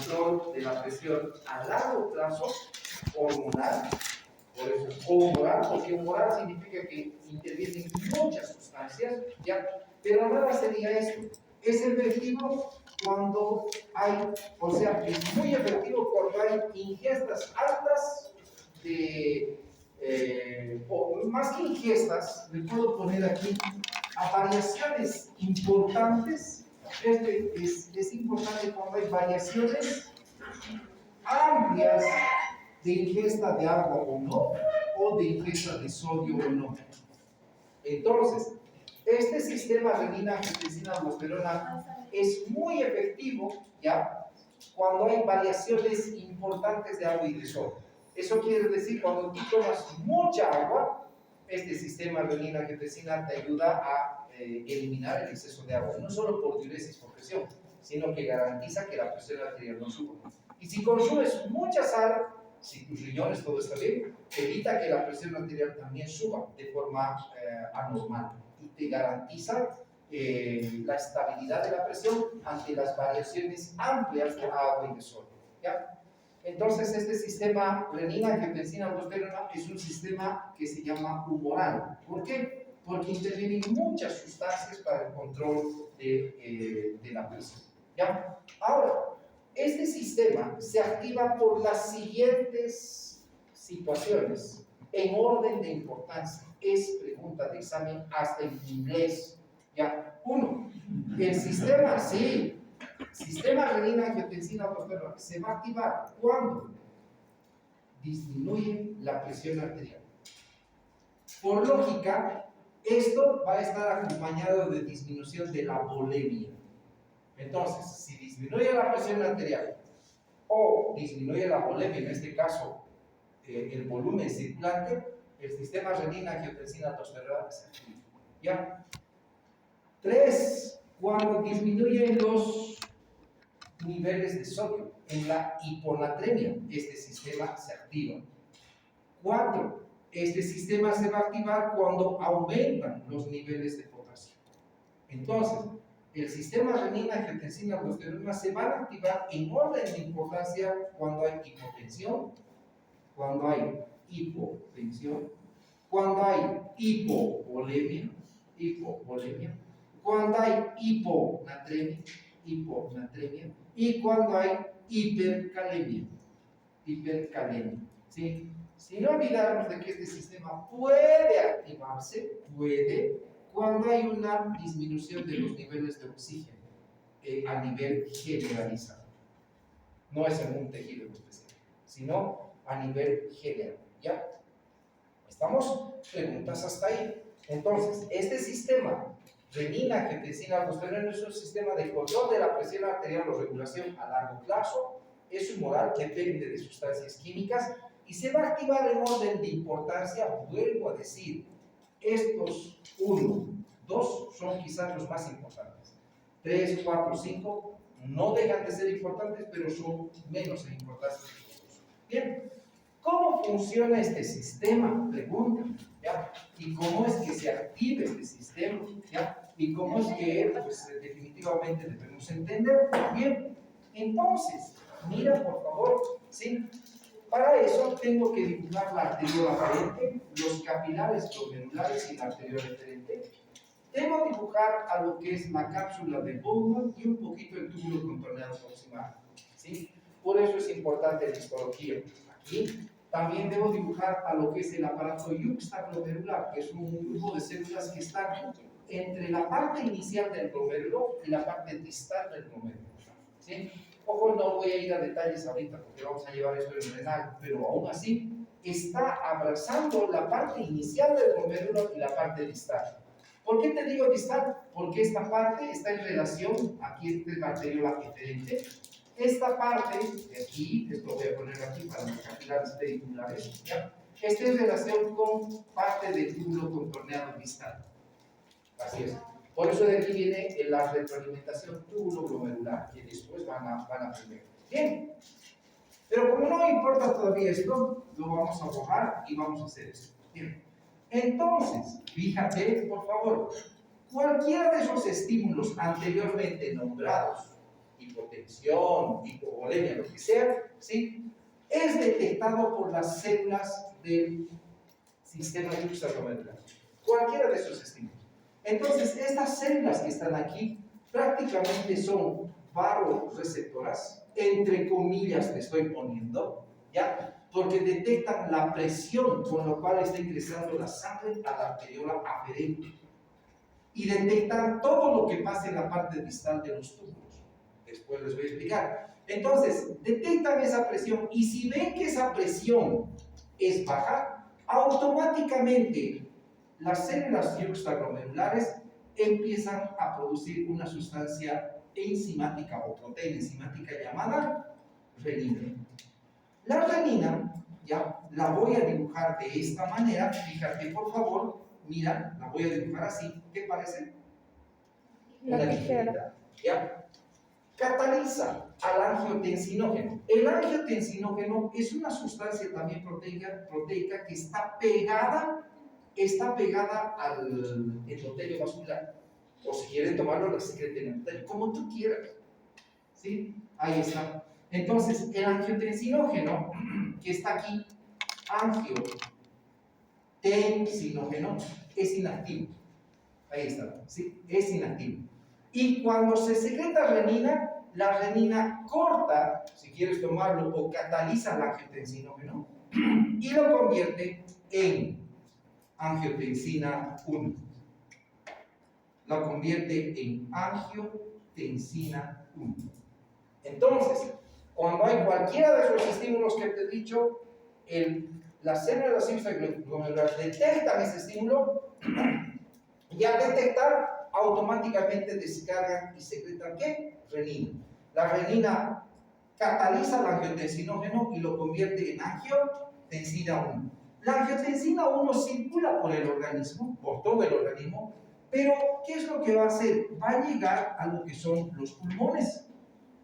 control de la presión a largo plazo hormonal. Por eso es humoral, porque humoral significa que intervienen muchas sustancias, ¿ya? Pero nada sería esto. Es efectivo cuando hay, o sea, es muy efectivo cuando hay ingestas altas de, o más que ingestas, le puedo poner aquí a variaciones importantes. Es importante cuando hay variaciones amplias de ingesta de agua o no, o de ingesta de sodio o no. Entonces, este sistema renina-angiotensina-aldosterona es muy efectivo, ¿ya? Cuando hay variaciones importantes de agua y de sodio. Eso quiere decir, cuando tú tomas mucha agua, este sistema renina-angiotensina te ayuda a eliminar el exceso de agua, no solo por diuresis, por presión, sino que garantiza que la presión arterial no suba. Y si consumes mucha sal, si tus riñones todo está bien, evita que la presión arterial también suba de forma anormal y te garantiza la estabilidad de la presión ante las variaciones amplias de agua y de sodio, ¿ya? Entonces, este sistema renina-angiotensina-aldosterona es un sistema que se llama humoral. ¿Por qué? Porque intervienen muchas sustancias para el control de la presión, ¿ya? Ahora, este sistema se activa por las siguientes situaciones, en orden de importancia. Es pregunta de examen hasta en inglés. ¿Ya? Uno, el sistema renina-angiotensina-aldosterona se va a activar cuando disminuye la presión arterial. Por lógica, esto va a estar acompañado de disminución de la volemia. Entonces, si disminuye la presión arterial o disminuye la volemia, en este caso el volumen circulante, el sistema renina-angiotensina-aldosterona se activa. ¿Ya? 3. Cuando disminuyen los niveles de sodio en la hiponatremia, este sistema se activa. 4. Este sistema se va a activar cuando aumentan los niveles de potasio. Entonces, el sistema renina-angiotensina-aldosterona se va a activar en orden de importancia cuando hay hipotensión, cuando hay hipotensión, cuando hay hipovolemia, cuando hay hiponatremia, y cuando hay hipercalemia, ¿sí? Sin olvidarnos de que este sistema puede activarse, cuando hay una disminución de los niveles de oxígeno a nivel generalizado. No es en un tejido especial, sino a nivel general, ¿ya? ¿Estamos? Preguntas hasta ahí. Entonces, este sistema renina-angiotensina-aldosterona es un sistema de control de la presión arterial o regulación a largo plazo, es humoral que depende de sustancias químicas y se va a activar en orden de importancia. Vuelvo a decir, estos 1, 2 son quizás los más importantes. 3, 4, 5 no dejan de ser importantes, pero son menos en importancia que los otros. Bien, ¿cómo funciona este sistema? Pregunta, ¿ya? ¿Y cómo es que se activa este sistema? ¿Ya? ¿Y cómo es que, pues, definitivamente debemos entender? Bien, entonces, mira por favor, ¿sí? Para eso tengo que dibujar la arteriola aferente, los capilares glomerulares y la arteriola eferente. Debo dibujar a lo que es la cápsula de Bowman y un poquito el túbulo contorneado proximal, ¿sí? Por eso es importante la histología. Aquí también debo dibujar a lo que es el aparato yuxtaglomerular, que es un grupo de células que están entre la parte inicial del glomérulo y la parte distal del glomérulo, ¿sí? Ojo, no voy a ir a detalles ahorita porque vamos a llevar esto en renal, pero aún así está abrazando la parte inicial del glomérulo y la parte distal. ¿Por qué te digo distal? Porque esta parte está en relación, aquí está la arteriola eferente, esta parte de aquí, esto voy a poner aquí para los capilares pediculares, ¿ya? Está en relación con parte del túbulo contorneado distal. Así es. Por eso de aquí viene la retroalimentación túbulo-glomerular, que después van a aprender. Bien, pero como no importa todavía esto, lo vamos a borrar y vamos a hacer esto. Bien, entonces, fíjate, por favor, cualquiera de esos estímulos anteriormente nombrados, hipotensión, hipovolemia, lo que sea, ¿sí? Es detectado por las células del sistema juxtaglomerular. Cualquiera de esos estímulos. Entonces, estas células que están aquí prácticamente son varoreceptoras, entre comillas le estoy poniendo, ¿ya? Porque detectan la presión con la cual está ingresando la sangre a la arteriola aferente. Y detectan todo lo que pasa en la parte distal de los túbulos. Después les voy a explicar. Entonces, detectan esa presión y si ven que esa presión es baja, automáticamente las células juxtaglomerulares empiezan a producir una sustancia enzimática o proteína enzimática llamada renina. La renina, ya, la voy a dibujar de esta manera. Fíjate, por favor, mira, la voy a dibujar así. ¿Qué parece? Una tijerita, ¿ya? Cataliza al angiotensinógeno. El angiotensinógeno es una sustancia también proteica que está pegada al endotelio vascular. O si quieren tomarlo, la secreta en el endotelio, como tú quieras. ¿Sí? Ahí está. Entonces, el angiotensinógeno que está aquí, angiotensinógeno, es inactivo. Ahí está, ¿sí? Es inactivo. Y cuando se secreta renina, la renina corta, si quieres tomarlo, o cataliza el angiotensinógeno y lo convierte en angiotensina 1. Lo convierte en angiotensina 1. Entonces, cuando hay cualquiera de esos estímulos que te he dicho, las células juxtaglomerares detectan ese estímulo y al detectar, automáticamente descargan y secretan ¿qué? Renina. La renina cataliza el angiotensinógeno y lo convierte en angiotensina 1. La angiotensina 1 circula por el organismo, por todo el organismo, pero ¿qué es lo que va a hacer? Va a llegar a lo que son los pulmones,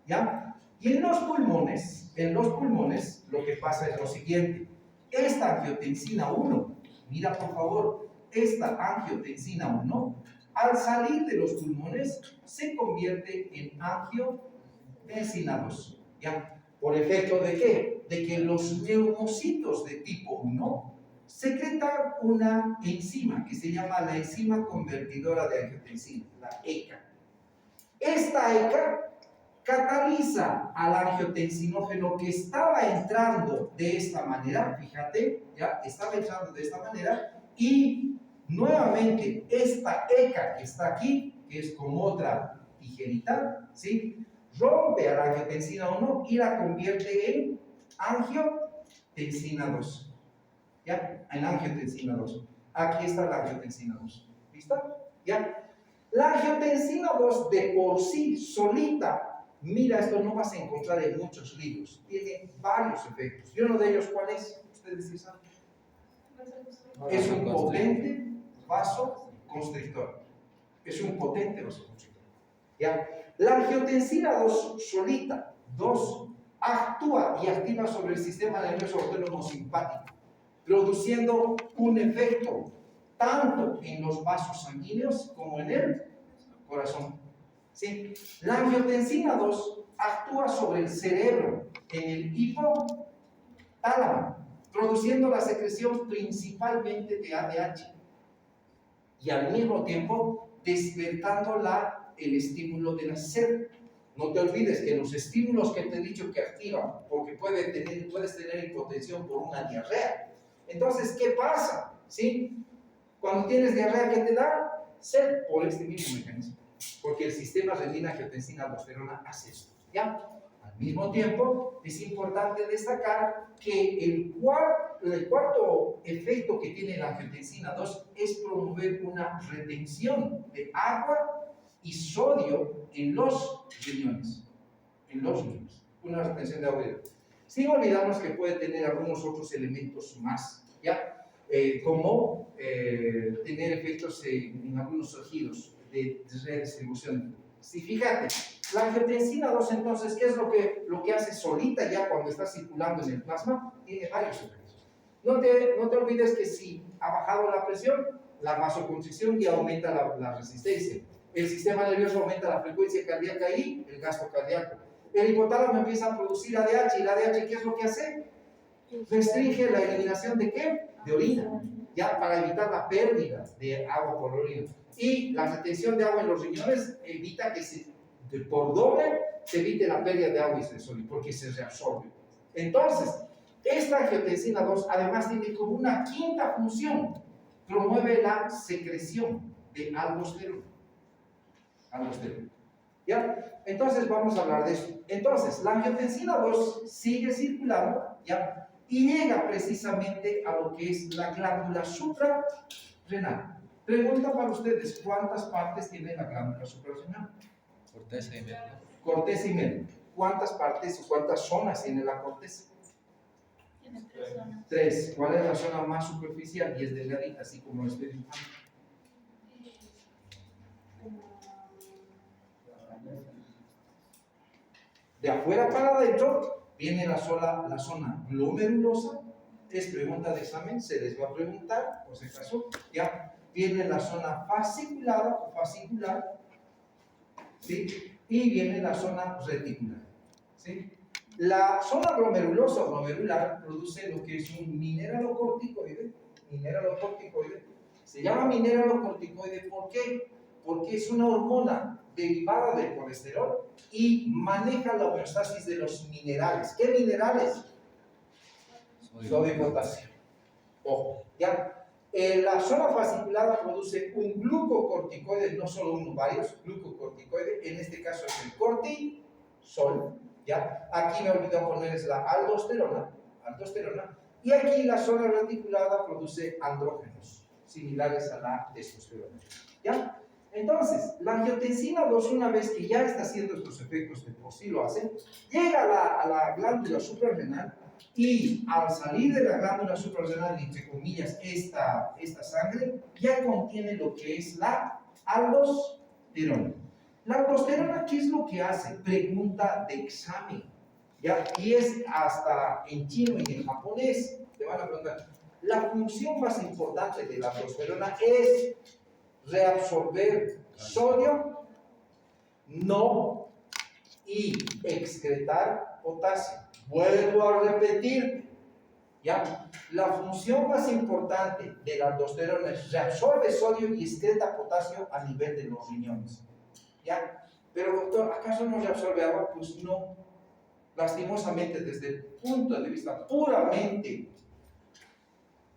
¿ya? Y en los pulmones, lo que pasa es lo siguiente. Esta angiotensina 1, mira por favor, esta angiotensina 1, al salir de los pulmones, se convierte en angiotensina 2, ¿ya? ¿Por efecto de qué? De que los neumocitos de tipo 1 secretan una enzima que se llama la enzima convertidora de angiotensina, la ECA. Esta ECA cataliza al angiotensinógeno que estaba entrando de esta manera, fíjate, ya estaba entrando de esta manera, y nuevamente esta ECA que está aquí, que es como otra tijerita, ¿sí? Rompe a la angiotensina 1 y la convierte en angiotensina 2. ¿Ya? En angiotensina 2. Aquí está la angiotensina 2. ¿Listo? ¿Ya? La angiotensina 2 de por sí, solita, mira, esto no vas a encontrar en muchos libros. Tiene varios efectos. ¿Y uno de ellos cuál es? ¿Ustedes sí saben? Es un potente vasoconstrictor. Es un potente vasoconstrictor. ¿Ya? La angiotensina 2 solita, 2, actúa y activa sobre el sistema nervioso autónomo simpático, produciendo un efecto tanto en los vasos sanguíneos como en el corazón. ¿Sí? La angiotensina 2 actúa sobre el cerebro, en el hipotálamo, produciendo la secreción principalmente de ADH y al mismo tiempo despertando el estímulo de la sed. No te olvides que los estímulos que te he dicho que activan, porque puedes tener hipotensión por una diarrea. Entonces, ¿qué pasa? ¿Sí? Cuando tienes diarrea, ¿qué te da? Sed, por este mismo mecanismo. Porque el sistema renina-angiotensina-aldosterona hace esto, ¿ya? Al mismo tiempo, es importante destacar que el cuarto efecto que tiene la angiotensina 2 es promover una retención de agua y sodio en los riñones. Una retención de agua y sodio. Sin olvidarnos que puede tener algunos otros elementos más, ¿ya? Como tener efectos en algunos tejidos de redistribución. Si fíjate, la angiotensina 2 entonces, ¿qué es lo que hace solita ya cuando está circulando en el plasma? Tiene varios efectos. No te olvides que si ha bajado la presión, la vasoconstricción ya aumenta la resistencia. El sistema nervioso aumenta la frecuencia cardíaca y el gasto cardíaco. el hipotálamo empieza a producir ADH, y la ADH, ¿qué es lo que hace? Restringe la eliminación de ¿qué? De orina, ya para evitar la pérdida de agua por orina. Y la retención de agua en los riñones evita que por doble se evite la pérdida de agua y de sólido, porque se reabsorbe. Entonces, esta angiotensina 2 además tiene como una quinta función: promueve la secreción de aldosterona. ¿Ya? Entonces vamos a hablar de eso. Entonces, la angiotensina 2 sigue circulando, ¿ya? Y llega precisamente a lo que es la glándula suprarrenal. Pregunta para ustedes: ¿cuántas partes tiene la glándula suprarrenal? Corteza y media. Corteza y media. ¿Cuántas partes o cuántas zonas tiene la corteza? Tiene 3 zonas. 3. ¿Cuál es la zona más superficial? Y es delgadita, así como lo estoy dibujando. De afuera para adentro viene la zona glomerulosa. Es pregunta de examen, se les va a preguntar, por si acaso. Ya viene la zona fasciculada o fascicular, ¿sí? Y viene la zona reticular, ¿sí? La zona glomerulosa o glomerular produce lo que es un mineralocorticoide. Se llama mineralocorticoide, ¿por qué? Porque es una hormona derivada del colesterol y maneja la homeostasis de los minerales. ¿Qué minerales? Sodio y potasio. Ojo, ¿ya? La zona fasciculada produce un glucocorticoide, no solo uno, varios glucocorticoides. En este caso es el cortisol, ¿ya? Aquí me he olvidado ponerles la aldosterona, y aquí la zona reticulada produce andrógenos, similares a la testosterona, ¿ya? Entonces, la angiotensina 2, una vez que ya está haciendo estos efectos, de por sí lo hace, llega a la glándula suprarrenal, y al salir de la glándula suprarrenal, entre comillas, esta sangre ya contiene lo que es la aldosterona. La aldosterona, ¿qué es lo que hace? Pregunta de examen, ¿ya? Y es hasta en chino y en japonés te van a preguntar. La función más importante de la aldosterona es reabsorber sodio, no, y excretar potasio. Vuelvo a repetir, ¿ya? La función más importante de la aldosterona es reabsorbe sodio y excreta potasio a nivel de los riñones, ¿ya? Pero doctor, ¿acaso no reabsorbe agua? Pues no. Lastimosamente, desde el punto de vista puramente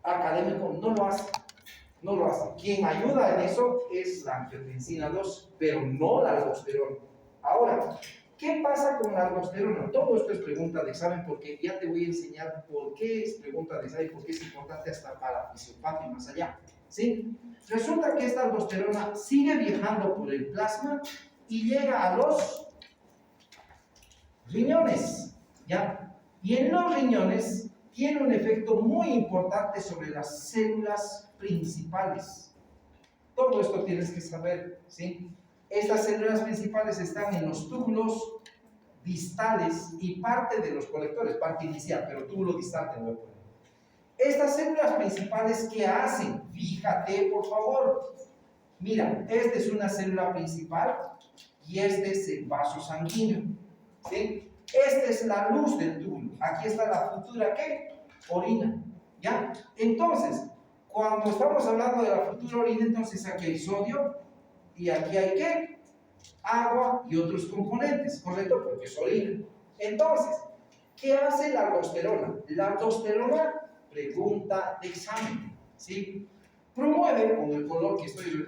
académico, no lo hace. No lo hace. Quien ayuda en eso es la angiotensina 2, pero no la aldosterona. Ahora, ¿qué pasa con la aldosterona? Todo esto es pregunta de examen, porque ya te voy a enseñar por qué es pregunta de examen, porque es importante hasta para la fisiopatía y más allá, ¿sí? Resulta que esta aldosterona sigue viajando por el plasma y llega a los riñones, ¿ya? Y en los riñones tiene un efecto muy importante sobre las células principales. Todo esto tienes que saber, ¿sí? Estas células principales están en los túbulos distales y parte de los colectores, parte inicial, pero túbulo distal te voy a poner. Estas células principales, ¿qué hacen? Fíjate, por favor. Mira, esta es una célula principal y este es el vaso sanguíneo, ¿sí? Esta es la luz del túbulo. Aquí está la futura, ¿qué? Orina, ¿ya? Entonces, cuando estamos hablando de la futura orina, entonces aquí hay sodio y aquí hay ¿qué? Agua y otros componentes, ¿correcto? Porque es orina. Entonces, ¿qué hace la aldosterona? La aldosterona, pregunta de examen, ¿sí? Promueve, con el color que estoy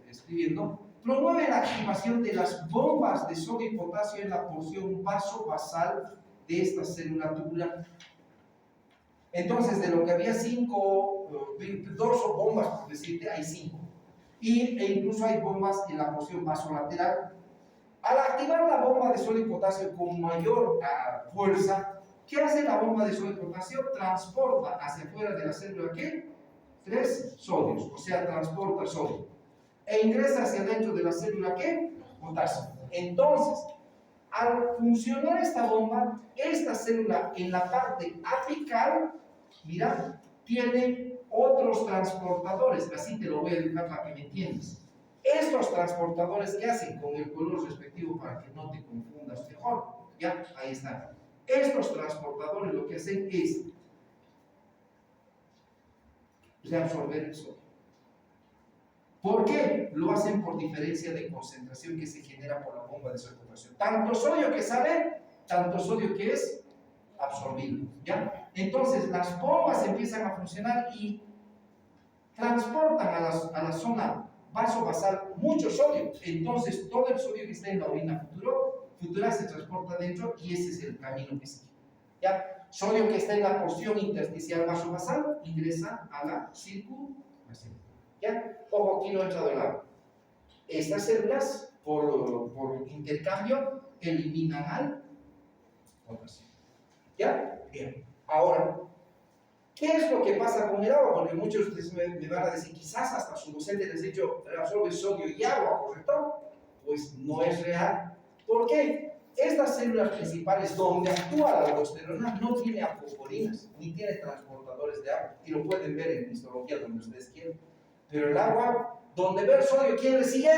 escribiendo, promueve la activación de las bombas de sodio y potasio en la porción vasobasal de esta célula tubular. Entonces, de lo que había 2 bombas, por decirte, hay 5. E incluso hay bombas en la porción vasolateral. Al activar la bomba de sodio y potasio con mayor fuerza, ¿qué hace la bomba de sodio y potasio? Transporta hacia afuera de la célula, ¿qué? 3 sodios, o sea, transporta sodio. E ingresa hacia dentro de la célula, ¿qué? Potasio. Entonces, al funcionar esta bomba, esta célula en la parte apical, mira, tiene otros transportadores, así te lo voy a dibujar para que me entiendas. Estos transportadores, ¿qué hacen? Con el color respectivo para que no te confundas mejor. Ya, ahí están. Estos transportadores lo que hacen es reabsorber el sodio. ¿Por qué? Lo hacen por diferencia de concentración que se genera por la bomba de circulación. Tanto sodio que sale, tanto sodio que es absorbido. ¿Ya? Entonces las bombas empiezan a funcionar y transportan a la zona vasobasal mucho sodio. Entonces todo el sodio que está en la orina futura se transporta dentro y ese es el camino que sigue. ¿Ya? Sodio que está en la porción intersticial vasobasal ingresa a la circulación. ¿Ya? Ojo, aquí no ha entrado el agua. Estas células, por intercambio, eliminan al potasio. ¿Ya? Bien. Ahora, ¿qué es lo que pasa con el agua? Porque muchos de ustedes me van a decir, quizás hasta su docente les ha dicho, absorbe sodio y agua, ¿correcto? Pues no es real. ¿Por qué? Estas células principales donde actúa la aldosterona no tiene apoporinas, ni tiene transportadores de agua. Y lo pueden ver en histología donde ustedes quieran. Pero el agua, donde ve el sodio, ¿quién le sigue?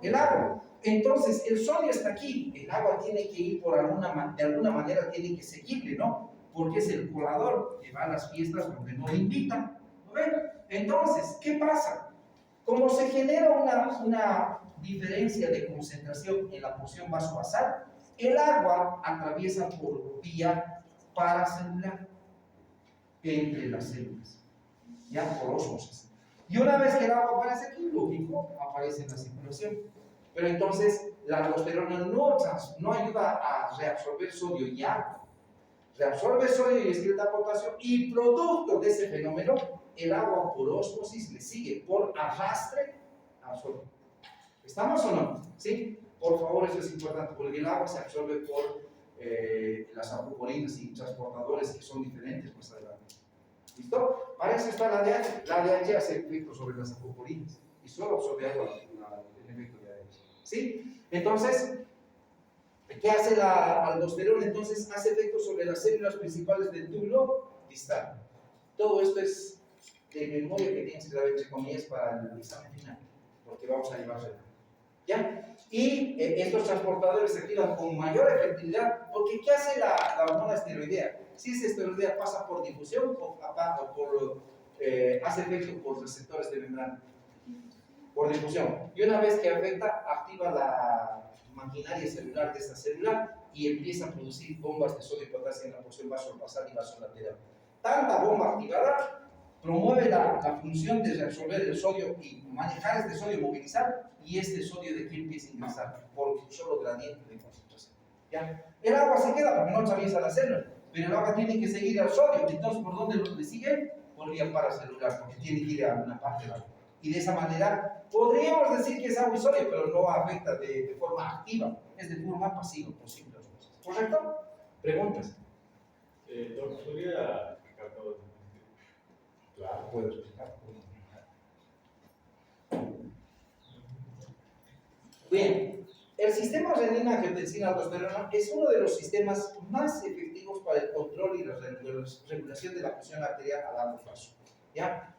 El agua. Entonces, el sodio está aquí. El agua tiene que ir de alguna manera, tiene que seguirle, ¿no? Porque es el colador que va a las fiestas donde no le invitan. ¿No ven? Entonces, ¿qué pasa? Como se genera una diferencia de concentración en la porción vasovasal, el agua atraviesa por vía paracelular entre las células, ya por osmosis. Y una vez que el agua aparece aquí, lógico, aparece en la circulación. Pero entonces la aldosterona no ayuda a reabsorber sodio y agua. Reabsorbe sodio y excreta potasio y producto de ese fenómeno, el agua por osmosis le sigue, por arrastre absorbe. ¿Estamos o no? ¿Sí? Por favor, eso es importante, porque el agua se absorbe por las apoporinas y transportadores que son diferentes más adelante. ¿Listo? Para eso está la DH. La DH hace efecto sobre las apoporinas y solo absorbe agua el efecto de ADH. ¿Sí? Entonces, ¿qué hace la aldosterona? Entonces, hace efecto sobre las células principales del túbulo distal. Todo esto es de memoria que tienes que saber, entre comillas, para el examen final, porque vamos a llevarse. ¿Ya? Y estos transportadores se activan con mayor efectividad, porque ¿qué hace la hormona esteroidea? Si esa esteroidea pasa por difusión o hace efecto por receptores de membrana, por difusión. Y una vez que afecta, activa la maquinaria celular de esta célula y empieza a producir bombas de sodio y potasio en la porción vasovasal y vasolateral. Tanta bomba activada promueve la función de reabsorber el sodio y manejar este sodio, movilizar, y este sodio de que empieza a ingresar por un solo gradiente de concentración. ¿Ya? El agua se queda porque no atraviesa la célula, pero el agua tiene que seguir al sodio. Entonces, ¿por dónde le sigue? Por vía paracelular, porque tiene que ir a alguna parte del agua. Y de esa manera, podríamos decir que es agua y sodio, pero no afecta de forma activa, es de forma pasiva, por simples cosas. ¿Correcto? ¿Preguntas? ¿Podría explicar? Claro, puedo explicar. Bien, el sistema renina-angiotensina-aldosterona es uno de los sistemas más efectivos para el control y la regulación de la presión arterial a largo plazo. ¿Ya?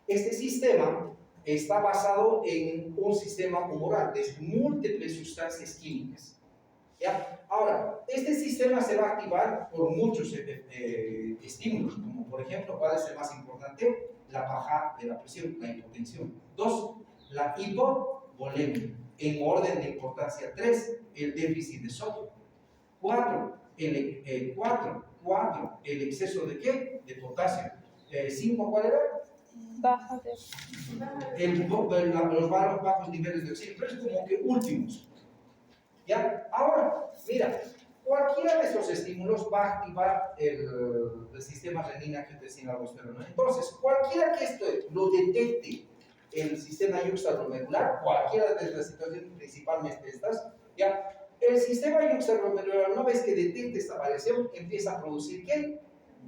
Este sistema está basado en un sistema humoral de múltiples sustancias químicas. ¿Ya? Ahora, este sistema se va a activar por muchos estímulos, como por ejemplo, ¿cuál es el más importante? La baja de la presión, la hipotensión. 2, la hipovolemia. En orden de importancia 3, el déficit de sodio. 4, el exceso de ¿qué? De potasio. 5, ¿cuál era? Baja de... Los bajos niveles de oxígeno, pero es como que últimos. ¿Ya? Ahora, mira, cualquiera de estos estímulos va a activar el sistema renina-angiotensina-aldosterona. Entonces, cualquiera que esto lo detecte el sistema yuxtaglomerular, cualquiera de las situaciones, principalmente estas, ¿ya? El sistema yuxtaglomerular, una vez que detecte esta variación, empieza a producir ¿qué?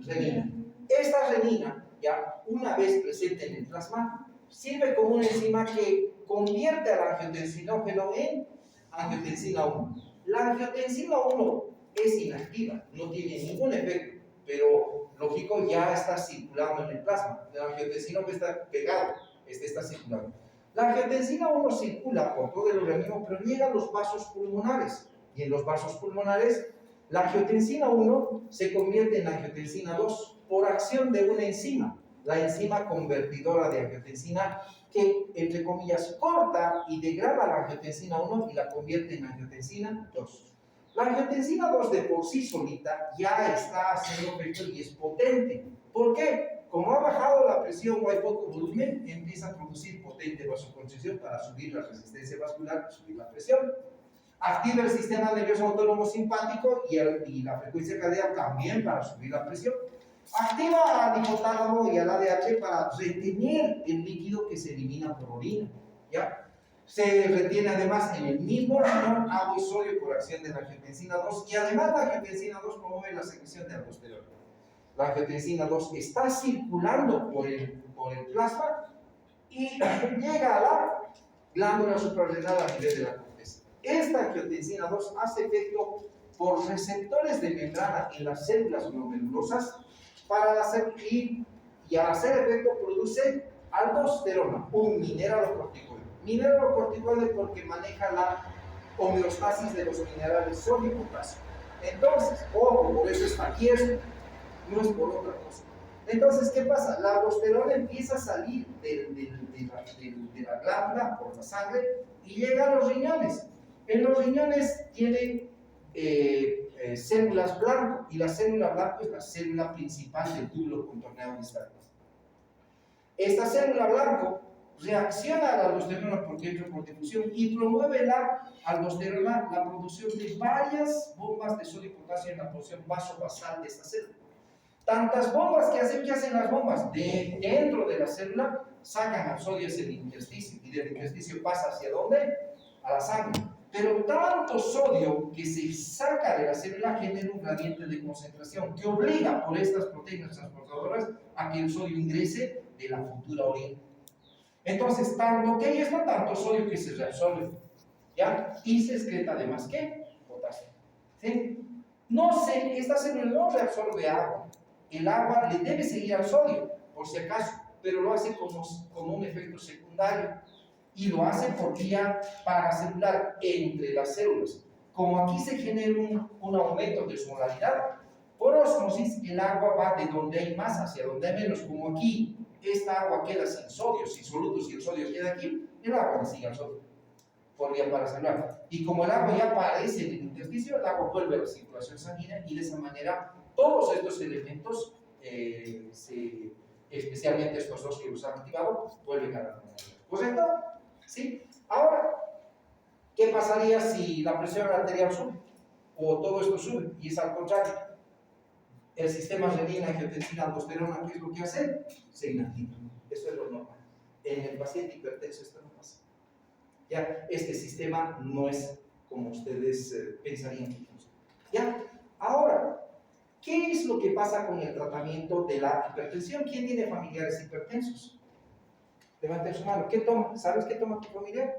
Renina. Esta renina, ya una vez presente en el plasma, sirve como una enzima que convierte al angiotensinógeno en angiotensina 1. La angiotensina 1 es inactiva, no tiene ningún efecto, pero lógico ya está circulando en el plasma. El angiotensinógeno está pegado, está circulando. La angiotensina 1 circula por todo el organismo, pero llega a los vasos pulmonares. Y en los vasos pulmonares La angiotensina 1 se convierte en angiotensina 2 por acción de una enzima, la enzima convertidora de angiotensina, que, entre comillas, corta y degrada la angiotensina 1 y la convierte en angiotensina 2. La angiotensina 2 de por sí solita ya está haciendo efecto y es potente. ¿Por qué? Como ha bajado la presión o hay poco volumen, empieza a producir potente vasoconstricción para subir la resistencia vascular y subir la presión. Activa el sistema nervioso autónomo simpático y la frecuencia cardíaca también para subir la presión. Activa al hipotálamo y al ADH para retener el líquido que se elimina por orina, ¿ya? Se retiene además en el mismo riñón agua y sodio por acción de la angiotensina 2 y además la angiotensina 2 promueve la secreción de aldosterona. La angiotensina 2 está circulando por el plasma y llega a la glándula suprarrenal a nivel de la corteza. Esta angiotensina 2 hace efecto por receptores de membrana en las células glomerulosas y al hacer efecto produce aldosterona, un mineralocorticoide. Mineralocorticoide porque maneja la homeostasis de los minerales sodio y potasio. Entonces, ojo, por eso está aquí esto, no es por otra cosa. Entonces, ¿qué pasa? La aldosterona empieza a salir de la glándula por la sangre y llega a los riñones. En los riñones tiene células blanco, y la célula blanco es la célula principal del túbulo contorneado distal. Esta célula blanco reacciona a la aldosterona porque entra por difusión y promueve la aldosterona la producción de varias bombas de sodio y potasio en la porción vasobasal de esta célula. Tantas bombas que hacen las bombas dentro de la célula, sacan al sodio hacia el intersticio y del intersticio pasa hacia ¿dónde? A la sangre. Pero tanto sodio que se saca de la célula genera un gradiente de concentración que obliga por estas proteínas transportadoras a que el sodio ingrese de la futura orina. Entonces, tanto que hay esto, tanto sodio que se reabsorbe, ¿ya? Y se excreta además, ¿qué? Potasio. ¿Sí? No sé, esta célula no reabsorbe agua. El agua le debe seguir al sodio, por si acaso, pero lo hace como un efecto secundario. Y lo hace por vía paracelular entre las células. Como aquí se genera un aumento de osmolaridad, por osmosis el agua va de donde hay más hacia donde hay menos. Como aquí esta agua queda sin sodio, sin solutos y el sodio queda aquí, el agua le sigue al sodio por vía paracelular. Y como el agua ya aparece en el intersticio, el agua vuelve a la circulación sanguínea y de esa manera todos estos elementos, especialmente estos dos que los han activado, vuelven a la normalidad. ¿Correcto? ¿Sí? Ahora, ¿qué pasaría si la presión arterial sube? O todo esto sube, y es al contrario. El sistema renina, angiotensina, aldosterona, ¿qué es lo que hace? Se inactiva. Eso es lo normal. En el paciente hipertenso esto no pasa. Ya, este sistema no es como ustedes pensarían que funciona. Ya, ahora, ¿qué es lo que pasa con el tratamiento de la hipertensión? ¿Quién tiene familiares hipertensos? Levante su mano. ¿Qué toma? ¿Sabes qué toma tu familiar?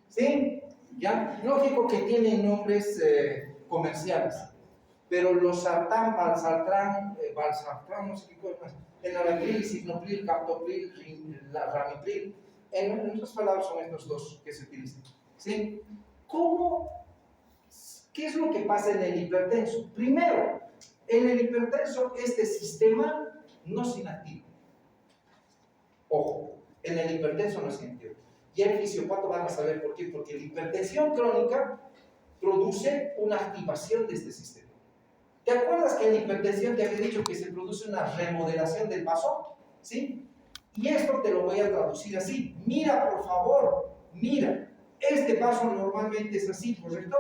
¿Sí? ¿Ya? Lógico que tienen nombres comerciales, pero los sartán, valsartán, no sé qué cosas, enalapril, ciclopril, captopril, ramipril, en otras palabras son estos dos que se utilizan. ¿Sí? ¿Qué es lo que pasa en el hipertenso? Primero, en el hipertenso este sistema no se inactiva. Ojo, en el hipertenso no se inactiva. Y el fisiopato van a saber por qué. Porque la hipertensión crónica produce una activación de este sistema. ¿Te acuerdas que en la hipertensión te había dicho que se produce una remodelación del vaso? ¿Sí? Y esto te lo voy a traducir así. Mira, por favor, mira. Este vaso normalmente es así, ¿correcto?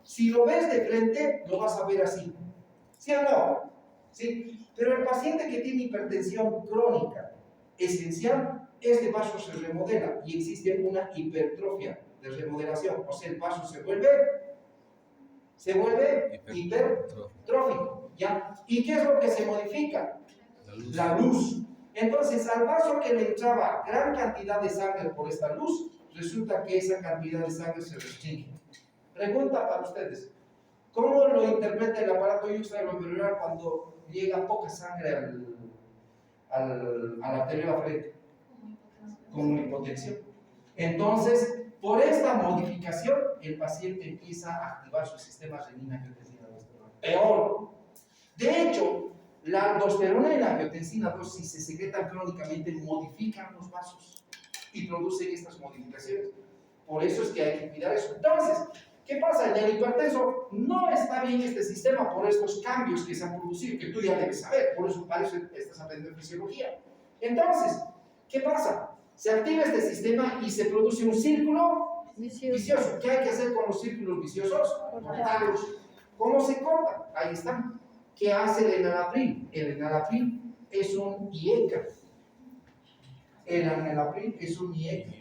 Si lo ves de frente, lo vas a ver así. ¿Sí o no? ¿Sí? Pero el paciente que tiene hipertensión crónica esencial, este vaso se remodela y existe una hipertrofia de remodelación. O sea, el vaso se vuelve hipertrófico. ¿Ya? ¿Y qué es lo que se modifica? La luz. Entonces, al vaso que le entraba gran cantidad de sangre por esta luz, resulta que esa cantidad de sangre se restringe. Pregunta para ustedes: ¿cómo lo interpreta el aparato extraglomerular cuando llega poca sangre a la arteria de la frente, con hipotensión. Entonces, por esta modificación, el paciente empieza a activar su sistema renina-angiotensina-aldosterona. Peor. De hecho, la aldosterona y la angiotensina 2, si se secretan crónicamente, modifican los vasos y producen estas modificaciones. Por eso es que hay que cuidar eso. Entonces, ¿qué pasa? En el hipertenso no está bien este sistema por estos cambios que se han producido, que tú ya debes saber, por eso estás aprendiendo fisiología. Entonces, ¿qué pasa? Se activa este sistema y se produce un círculo vicioso. ¿Qué hay que hacer con los círculos viciosos? Cortarlos. ¿Cómo se corta? Ahí está. ¿Qué hace el enalapril? El enalapril es un IECA. El enalapril es un IECA.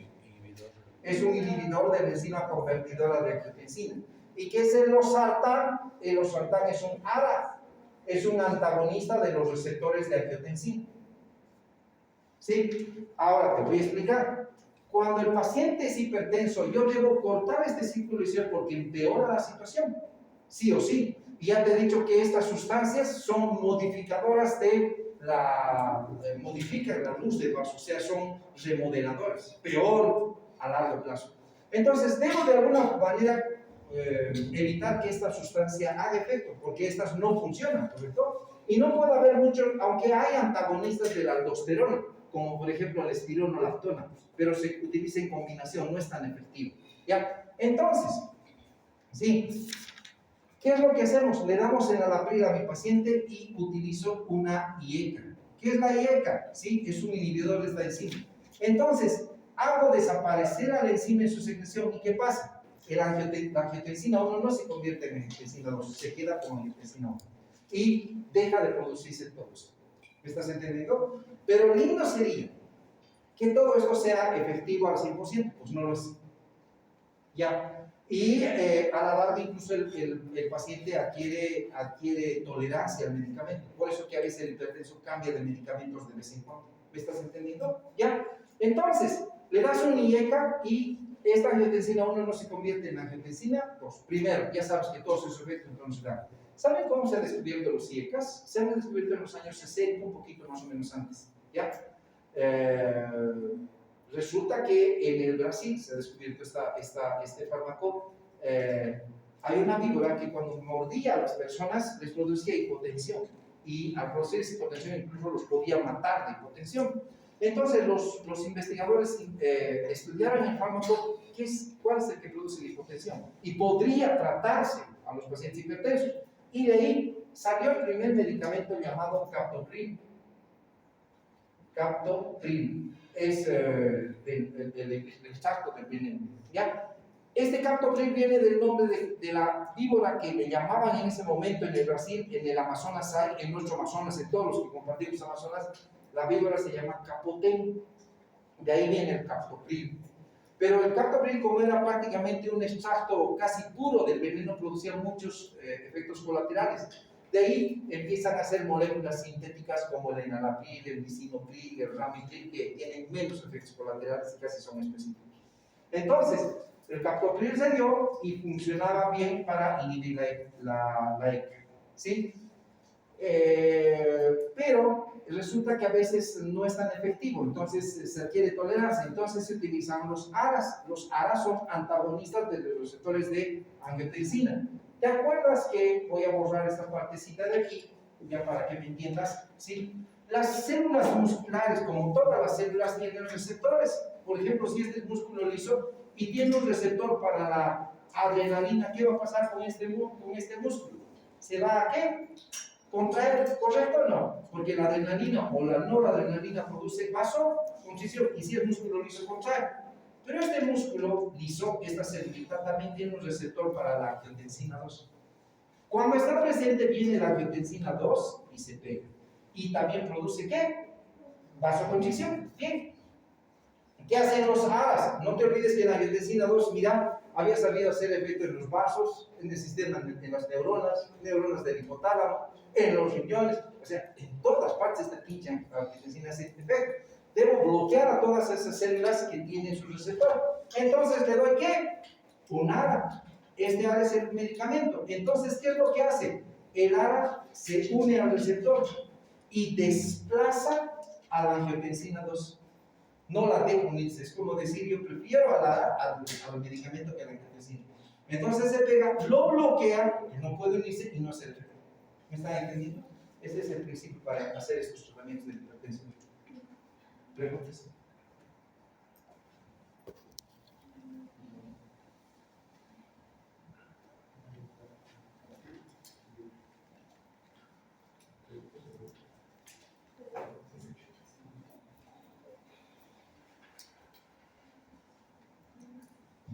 Es un inhibidor de la enzima convertidora de angiotensina. ¿Y qué es el losartán? El losartán es un ARA. Es un antagonista de los receptores de angiotensina. ¿Sí? Ahora te voy a explicar. Cuando el paciente es hipertenso, yo debo cortar este círculo vicioso porque empeora la situación. Sí o sí. Y ya te he dicho que estas sustancias son modificadoras modifican la luz del vaso, o sea, son remodeladoras. Peor a largo plazo. Entonces, debo de alguna manera evitar que esta sustancia haga efecto, porque estas no funcionan, ¿correcto? Y no puede haber mucho, aunque hay antagonistas de la aldosterona, como por ejemplo la espironolactona, pero se utiliza en combinación, no es tan efectivo. ¿Ya? Entonces, sí, ¿qué es lo que hacemos? Le damos enalapril a mi paciente y utilizo una IECA. ¿Qué es la IECA? Sí, es un inhibidor de esta enzima. Entonces, hago desaparecer a la enzima en su secreción. ¿Y qué pasa? La angiotensina 1 no se convierte en angiotensina 2, se queda como angiotensina 1. Y deja de producirse todo esto. ¿Me estás entendiendo? Pero lindo sería que todo esto sea efectivo al 100%, pues no lo es. Ya. Y a la larga incluso el paciente adquiere tolerancia al medicamento. Por eso que a veces el hipertenso cambia de medicamentos de vez en cuando. ¿Me estás entendiendo? Ya. Entonces, le das un IECA y esta angiotensina 1 no se convierte en angiotensina 2. Primero, ya sabes que todos esos efectos no se dan. ¿Saben cómo se han descubierto los IECAs? Se han descubierto en los años 60, un poquito más o menos antes. ¿Ya? Resulta que en el Brasil se ha descubierto este fármaco. Hay una víbora que cuando mordía a las personas les producía hipotensión y al producir esa hipotensión incluso los podía matar de hipotensión. Entonces los investigadores estudiaron el fármaco, cuál es el que produce la hipotensión y podría tratarse a los pacientes hipertensos. Y de ahí salió el primer medicamento llamado captopril. Captopril es el extracto del veneno. ¿Ya? Este captopril viene del nombre de la víbora que le llamaban en ese momento en el Brasil, en el Amazonas hay, en nuestro Amazonas, en todos los que compartimos Amazonas, la víbora se llama capotén. De ahí viene el captopril. Pero el captopril, como era prácticamente un extracto casi puro del veneno, producía muchos efectos colaterales. De ahí empiezan a hacer moléculas sintéticas como el enalapril, el lisinopril, el ramipril, que tienen menos efectos colaterales y casi son específicos. Entonces, el captopril se dio y funcionaba bien para inhibir la ECA, ¿sí? Pero resulta que a veces no es tan efectivo, entonces se adquiere tolerancia, entonces se utilizan los ARAs. Los ARAs son antagonistas de los receptores de angiotensina. ¿Te acuerdas que voy a borrar esta partecita de aquí, ya para que me entiendas? ¿Sí? Las células musculares, como todas las células, tienen receptores. Por ejemplo, si este es músculo liso y tiene un receptor para la adrenalina, ¿qué va a pasar con este músculo? ¿Se va a qué? ¿Contraer? ¿Correcto o no? Porque la adrenalina o la noradrenalina produce vasoconstricción y si el músculo liso contrae. Pero este músculo liso, esta célula, también tiene un receptor para la angiotensina 2. Cuando está presente viene la angiotensina 2 y se pega. Y también produce ¿qué? Vasoconstricción. Bien. ¿Qué hacen los ARAs? No te olvides que la angiotensina 2, mira, había sabido hacer efecto en los vasos, en el sistema, en las neuronas del hipotálamo, en los riñones, o sea, en todas partes esta pinche angiotensina hace efecto. Debo bloquear a todas esas células que tienen su receptor. Entonces, ¿le doy qué? Un ARA. Este ARA es el medicamento. Entonces, ¿qué es lo que hace? El ARA se une al receptor y desplaza a la angiotensina 2. No la dejo unirse, es como decir, yo prefiero al medicamento que a la angiotensina. Entonces se pega, lo bloquea, no puede unirse y no hace efecto. ¿Me están entendiendo? Ese es el principio para hacer estos tratamientos de hipertensión. Preguntas.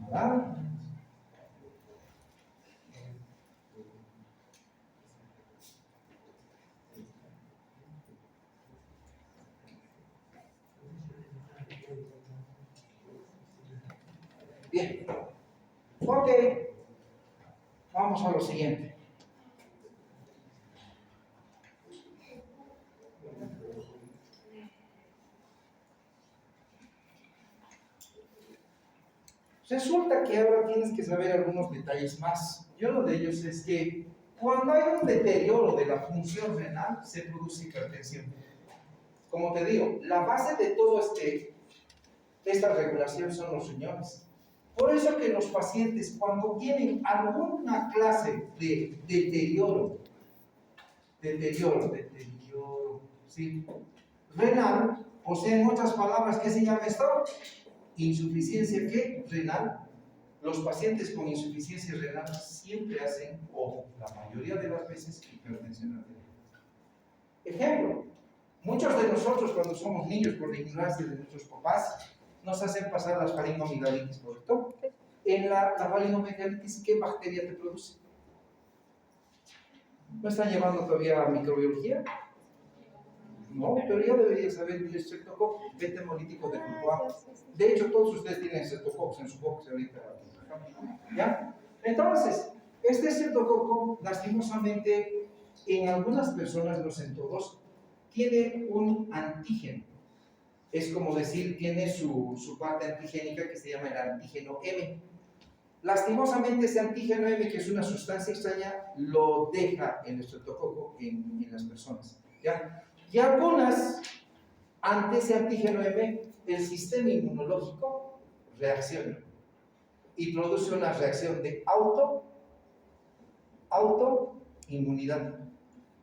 ¿Nada? Bien. Ok. Vamos a lo siguiente. Resulta que ahora tienes que saber algunos detalles más. Y uno de ellos es que cuando hay un deterioro de la función renal, se produce hipertensión. Como te digo, la base de todo esta regulación son los riñones. Por eso que los pacientes, cuando tienen alguna clase de deterioro, ¿sí? renal, o sea, en otras palabras, ¿qué se llama esto? Insuficiencia ¿qué? Renal. Los pacientes con insuficiencia renal siempre hacen, o la mayoría de las veces, hipertensión arterial. Ejemplo, muchos de nosotros cuando somos niños, por la ignorancia de nuestros papás, nos hacen pasar las faringomigalitis, ¿correcto? En la faringomigalitis, ¿qué bacteria te produce? ¿No están llevando todavía a microbiología? No, pero ya deberías saber el estreptococo, beta hemolítico de grupo A. De hecho, todos ustedes tienen estreptococos en su box ahorita. ¿Ya? Entonces, este estreptococo, lastimosamente, en algunas personas, no en todos, tiene un antígeno. Es como decir, tiene su parte antigénica que se llama el antígeno M. Lastimosamente, ese antígeno M, que es una sustancia extraña, lo deja el estreptococo en las personas. ¿Ya? Y algunas, ante ese antígeno M, el sistema inmunológico reacciona y produce una reacción de autoinmunidad,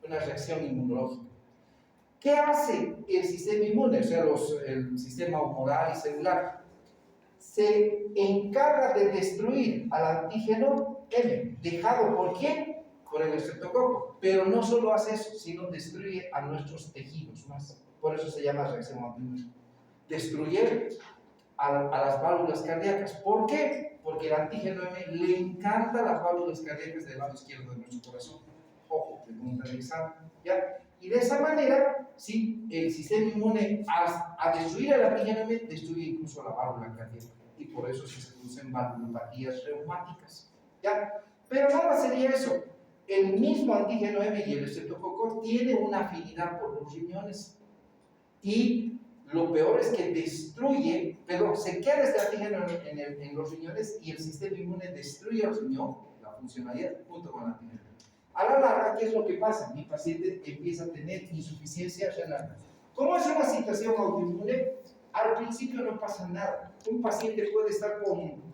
una reacción inmunológica. ¿Qué hace el sistema inmune? O sea, el sistema humoral y celular. Se encarga de destruir al antígeno M, dejado por quién? Por el estreptococo. Pero no solo hace eso, sino destruye a nuestros tejidos más. Por eso se llama reacción autoinmune. Destruye a las válvulas cardíacas. ¿Por qué? Porque el antígeno M le encanta las válvulas cardíacas del lado izquierdo de nuestro corazón. Ojo, pregunta del examen. ¿Ya? Y de esa manera, sí, el sistema inmune, al destruir el antígeno M, destruye incluso la válvula cardíaca. Y por eso se producen valvulopatías reumáticas. ¿Ya? Pero nada sería eso. El mismo antígeno M y el estreptococo tienen una afinidad por los riñones. Y lo peor es que se queda este antígeno en los riñones y el sistema inmune destruye el riñón, la funcionalidad, junto con el antígeno. A la larga, ¿qué es lo que pasa? Mi paciente empieza a tener insuficiencia renal. ¿Cómo es una situación autoinmune? Al principio no pasa nada. Un paciente puede estar con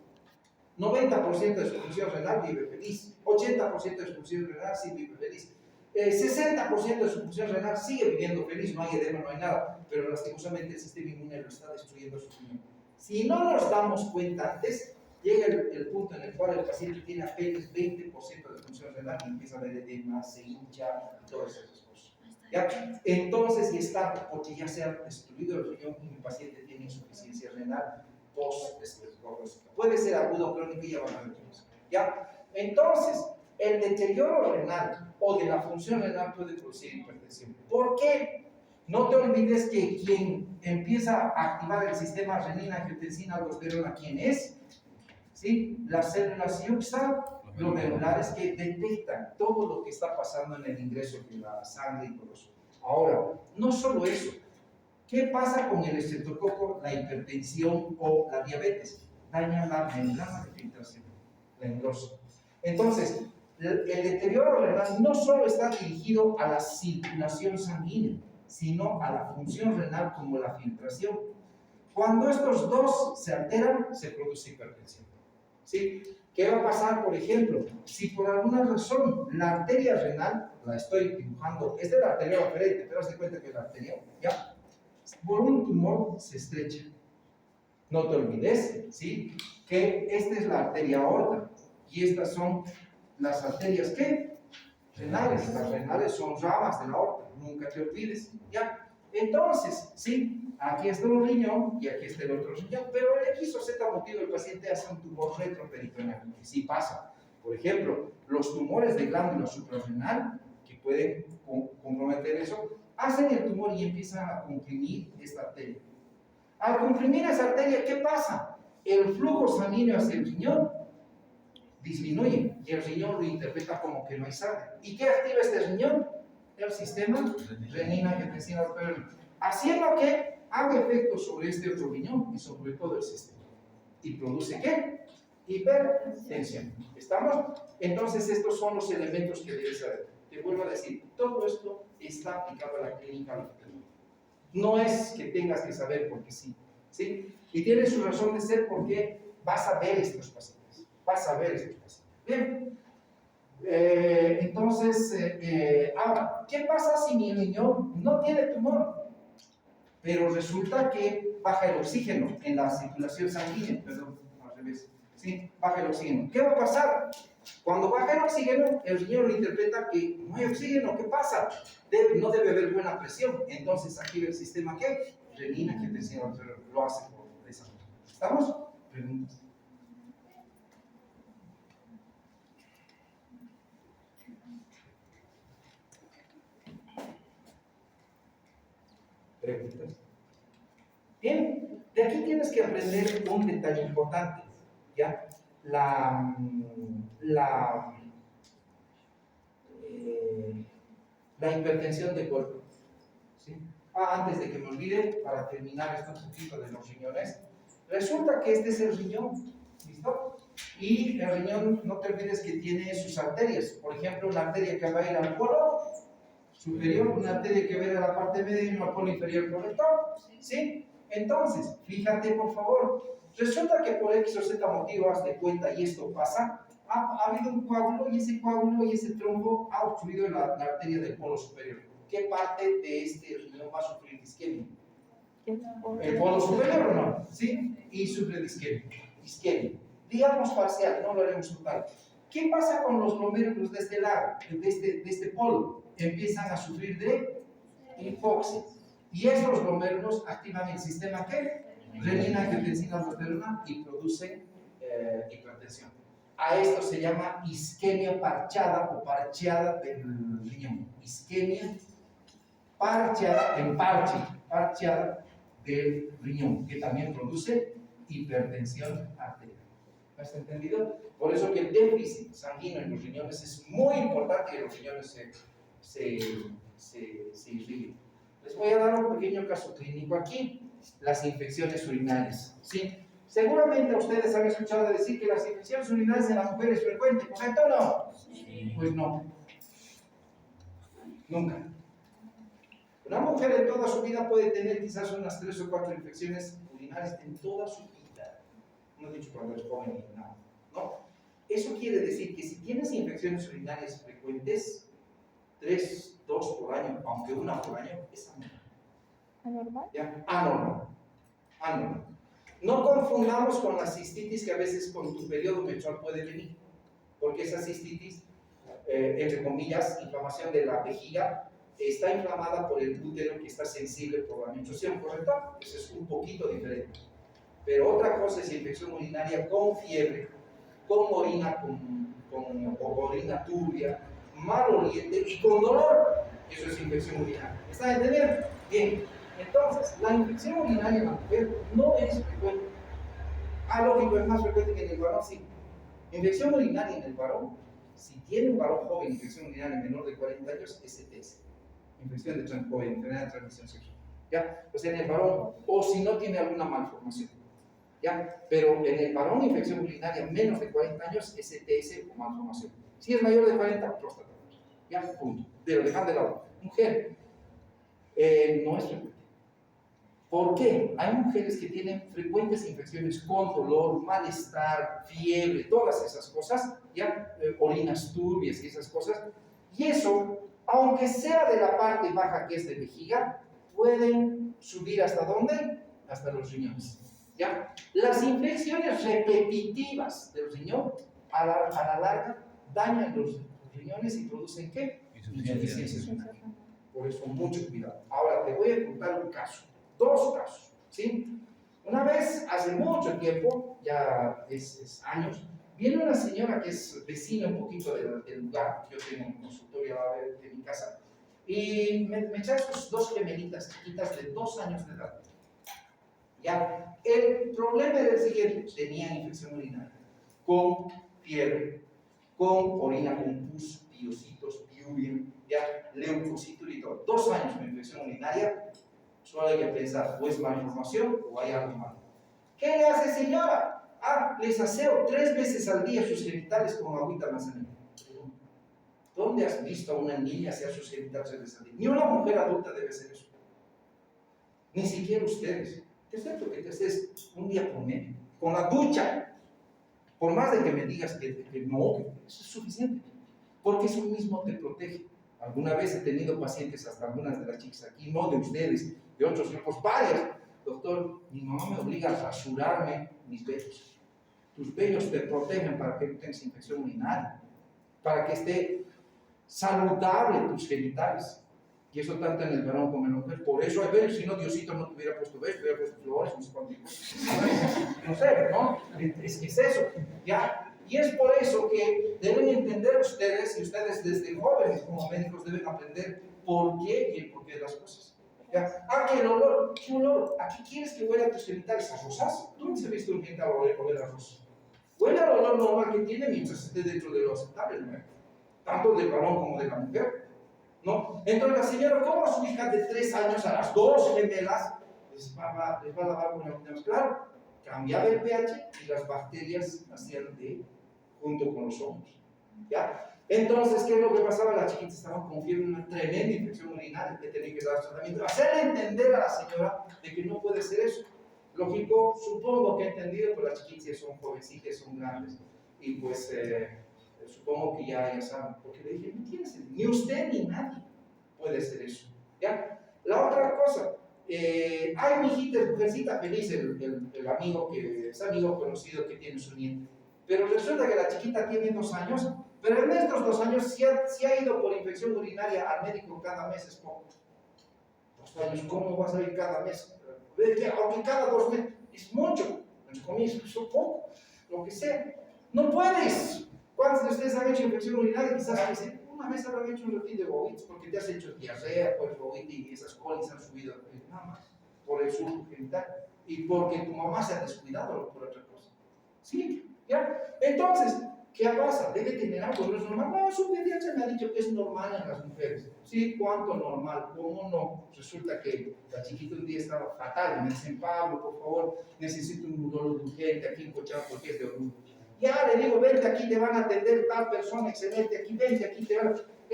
90% de su función renal, vive feliz. 80% de su función renal, sí, vive feliz. 60% de su función renal sigue viviendo feliz, no hay edema, no hay nada, pero lastimosamente el sistema inmune lo está destruyendo su riñón. Si no nos damos cuenta antes, llega el punto en el cual el paciente tiene apenas 20% de función renal y empieza a ver edema, se hincha, todas esas cosas. ¿Ya? Entonces, y está porque ya se ha destruido el riñón y el paciente tiene insuficiencia renal post-estreptocócica. Puede ser agudo o crónico y ya van a ver cómo. ¿Ya? Entonces, el deterioro renal o de la función renal puede producir hipertensión. ¿Por qué? No te olvides que quien empieza a activar el sistema renina-angiotensina-aldosterona, ¿quién es? ¿Sí? Las células glomerulares que detectan todo lo que está pasando en el ingreso de la sangre y todo eso. Ahora, no solo eso. ¿Qué pasa con el estreptococo, la hipertensión o la diabetes? Daña la membrana de filtración, la engrosa. Entonces, el deterioro renal no solo está dirigido a la circulación sanguínea, sino a la función renal como la filtración. Cuando estos dos se alteran, se produce hipertensión. ¿Sí? ¿Qué va a pasar, por ejemplo, si por alguna razón la arteria renal, la estoy dibujando, esta es la arteria aferente, pero haz de cuenta que la arteria, ¿ya? Por un tumor se estrecha. No te olvides, ¿sí? Que esta es la arteria aorta y estas son las arterias, ¿qué? Renales. Las renales son ramas de la aorta, nunca te olvides, ¿ya? Entonces, ¿sí? Aquí está un riñón y aquí está el otro riñón, pero el X o Z motivo el paciente hace un tumor retroperitoneal, que sí pasa. Por ejemplo, los tumores de glándula suprarrenal, que pueden comprometer eso, hacen el tumor y empiezan a comprimir esta arteria. Al comprimir esa arteria, ¿qué pasa? El flujo sanguíneo hacia el riñón disminuye y el riñón lo interpreta como que no hay sangre. ¿Y qué activa este riñón? El sistema renina-angiotensina aldosterona, haciendo que haga efecto sobre este otro riñón y sobre todo el sistema. ¿Y produce qué? Hipertensión. ¿Estamos? Entonces estos son los elementos que debes saber. Te vuelvo a decir, todo esto está aplicado a la clínica longitudinal. No es que tengas que saber porque sí, ¿sí? Y tiene su razón de ser porque vas a ver estos pacientes. Vas a ver estos pacientes. Bien. Ahora, ¿qué pasa si mi riñón no tiene tumor? Pero resulta que baja el oxígeno en la circulación sanguínea, perdón, al revés, ¿sí? Baja el oxígeno. ¿Qué va a pasar? Cuando baja el oxígeno, el riñón lo interpreta que no hay oxígeno. ¿Qué pasa? No debe haber buena presión. Entonces activa el sistema ¿qué? Renina, que lo hace por esa manera. ¿Estamos? Preguntas. Preguntas. Bien, de aquí tienes que aprender un detalle importante, ¿ya? La hipertensión de golpe, ¿sí? Antes de que me olvide, para terminar esto un poquito de los riñones, resulta que este es el riñón, ¿listo? Y el riñón, no te olvides que tiene sus arterias, por ejemplo, una arteria que va a ir al polo superior, una arteria que va a ir a la parte media y una polo inferior colector, ¿sí? Entonces, fíjate por favor, resulta que por X o Z motivo, haz de cuenta, y esto pasa, ha habido un coágulo y ese trombo ha obstruido la arteria del polo superior. ¿Qué parte de este riñón va a sufrir disquemia? ¿El polo superior o no? ¿Sí? Y sufre disquemia. Digamos parcial, no lo haremos total. ¿Qué pasa con los glomérulos de este lado, de este polo? Empiezan a sufrir de hipoxia. Y esos glomérulos activan el sistema ¿qué? Renina, angiotensina, aldosterona y producen hipertensión. A esto se llama isquemia parchada o parcheada del riñón. Isquemia parcheada en parcheada del riñón, que también produce hipertensión arterial. ¿Me has entendido? Por eso que el déficit sanguíneo en los riñones es muy importante y los riñones se irrigan. Les voy a dar un pequeño caso clínico aquí, las infecciones urinarias, ¿sí? Seguramente ustedes han escuchado decir que las infecciones urinarias en las mujeres es frecuente, ¿correcto o no? Sí. Pues no. Nunca. Una mujer en toda su vida puede tener quizás unas 3 o 4 infecciones urinarias en toda su vida. No he dicho cuando es joven ni nada, ¿no? Eso quiere decir que si tienes infecciones urinarias frecuentes, 2 por año, aunque una por año, es anormal. ¿Ya? Anormal. No confundamos con la cistitis que a veces con tu periodo menstrual puede venir, porque esa cistitis, entre comillas, inflamación de la vejiga, está inflamada por el útero que está sensible por la menstruación, ¿correcto? Eso es un poquito diferente. Pero otra cosa es infección urinaria con fiebre, con orina, con orina turbia, maloliente y con dolor. Eso es infección urinaria. ¿Están entendiendo? Bien. Entonces, la infección urinaria en la mujer no es frecuente. Lógico, es más frecuente que en el varón, sí. Infección urinaria en el varón, si tiene un varón joven, infección urinaria menor de 40 años, es ETS. Infección de enfermedad de transmisión sexual. ¿Ya? O sea, en el varón, o si no tiene alguna malformación. ¿Ya? Pero en el varón, infección urinaria menos de 40 años, es ETS o malformación. Si es mayor de 40, próstata. ¿Ya? Punto. Pero dejando de lado. Mujer. No es frecuente. ¿Por qué? Hay mujeres que tienen frecuentes infecciones con dolor, malestar, fiebre, todas esas cosas, ya, orinas turbias y esas cosas, y eso, aunque sea de la parte baja que es de vejiga, pueden subir ¿hasta dónde? Hasta los riñones. ¿Ya? Las infecciones repetitivas del riñón, a la larga, dañan los riñones y producen ¿qué? Insuficiencia renal. Por eso, mucho cuidado. Ahora, te voy a contar un caso. Dos casos, ¿sí? Una vez, hace mucho tiempo, ya es años, viene una señora que es vecina un poquito del lugar, yo tengo un consultorio de mi casa, y me trae sus dos gemelitas chiquitas de 2 años de edad. Ya, el problema era el siguiente: tenía infección urinaria, con fiebre, con orina con pus, piocitos, piuria, ya, leucocitos y todo. 2 años con infección urinaria. Solo hay que pensar, o es malformación o hay algo malo. ¿Qué le hace, señora? Les aseo 3 veces al día sus genitales con agüita manzanilla. ¿Dónde has visto a una niña asear sus genitales 3 veces al día? Ni una mujer adulta debe hacer eso. Ni siquiera ustedes. Te acepto que te haces un día por medio, con la ducha. Por más de que me digas que no, eso es suficiente. Porque eso mismo te protege. Alguna vez he tenido pacientes, hasta algunas de las chicas aquí, no de ustedes, de otros grupos, varias. Doctor, mi mamá me obliga a rasurarme mis vellos. Tus vellos te protegen para que no tengas infección urinaria, para que esté saludable tus genitales. Y eso tanto en el varón como en la mujer. Por eso hay vellos, si no, Diosito no te hubiera puesto vellos, te hubiera puesto flores, no sé cuánto. No sé, ¿no? Es que es eso, ¿ya? Y es por eso que deben entender ustedes, y ustedes desde jóvenes como médicos deben aprender por qué y el porqué de las cosas. ¿Ya? Que el olor, ¿qué olor? ¿A qué quieres que huela tus genitales? ¿A rosas? ¿Dónde se ha visto un genital oler a rosas? Huele al olor normal que tiene mientras esté dentro de lo aceptable, ¿no? Tanto del varón como de la mujer, ¿no? Entonces la señora, ¿cómo a su hija de 3 años, a las 2 gemelas, les va a lavar con el tema? Claro, cambiaba el pH y las bacterias hacían junto con los hongos, ¿ya? Entonces, ¿qué es lo que pasaba? Las chiquitas estaban con fiebre, una tremenda infección urinaria que tenían que dar tratamiento. Hacerle entender a la señora de que no puede ser eso. Lógico, supongo que he entendido, pero las chiquitas son jovencitas, son grandes, y pues supongo que ya saben, porque le dije, no tiene sentido, ni usted ni nadie puede hacer eso, ¿ya? La otra cosa, ay, mi hijita, mujercita feliz, el amigo que es amigo conocido que tiene su nieto. Pero resulta que la chiquita tiene 2 años, pero en estos 2 años si ha ido por infección urinaria al médico cada mes, es poco. 2 años, ¿cómo vas a ir cada mes? Aunque cada 2 meses, es mucho. En comillas, es poco, lo que sea. No puedes. ¿Cuántos de ustedes han hecho infección urinaria? Quizás que sí, una vez habrán hecho un retín de bovitis, porque te has hecho diarrea por el bovitis y esas colis han subido nada más, por el surco genital, y porque tu mamá se ha descuidado por otra cosa. ¿Sí? ¿Ya? Entonces, ¿qué pasa? Debe tener algo, no es normal. No, su pediatra me ha dicho que es normal en las mujeres. Sí, ¿cuánto normal? ¿Cómo no? Resulta que la chiquita un día estaba fatal. Me dicen, Pablo, por favor, necesito un urólogo urgente aquí en Cochabamba porque es de Oruro. Ya le digo, vente aquí, te van a atender tal persona excelente, aquí, vente aquí, te